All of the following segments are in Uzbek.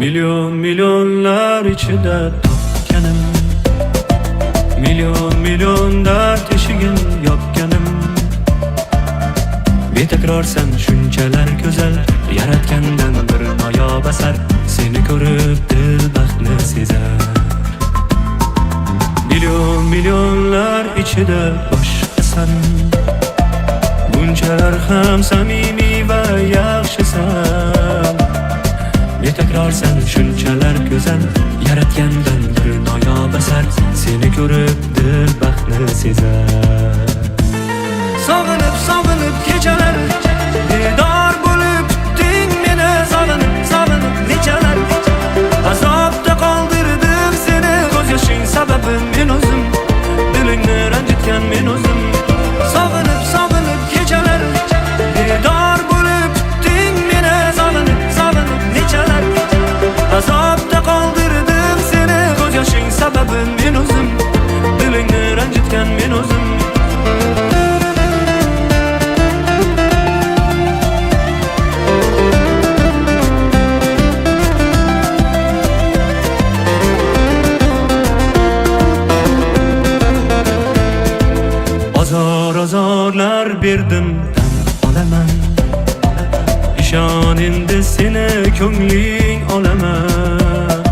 Milyon milyonlar ichida topganim, milyon milyon dard eshigin yopganim. Betakrorsan shunchalar go'zal, yaratgandan bir noyob asar. Seni ko'rib dil baxtni sezar. Milyon milyonlar ichida boshqasan, bunchalar ham samimiy va yaxshisan. Betakrorsan shunchalar go'zal, yaratgandan bir noyob asar. Seni ko'rib dil baxtni sezar. Sog'inib sog'inib kechalar, bedor bo'lib kutding meni. Sog'inib sog'inib nechalar, azobda qoldirdim seni. Ko'z yoshing sababi men o'zim, dilingni ranjitgan men o'zim. Sog'inib sog'inib kechalar, bedor bo'lib kutding meni. Sog'inib sog'inib nechalar, azobda qoldirdim seni. Ko'z yoshing sababi men o'zim, dilingni ranjitgan men o'zim. Azorlar berdim tan olaman, ishon endi seni ko'ngling olaman.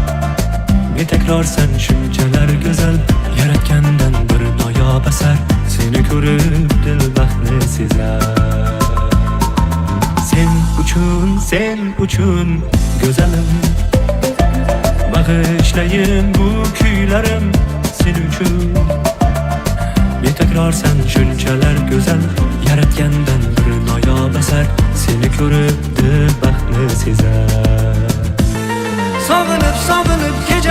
Betakrorsan shunchalar go'zal, yaratgandan bir noyob asar. Seni ko'rib dil baxtni sezar. Sen uchun go'zalim, bag'ishlayin bu kuylarim sen uchun. Betakrorsan shunchalar go'zal, yaratgandan bir noyob asar. Seni ko'rib dil baxtni sezar. Sog'inib sog'inib kecha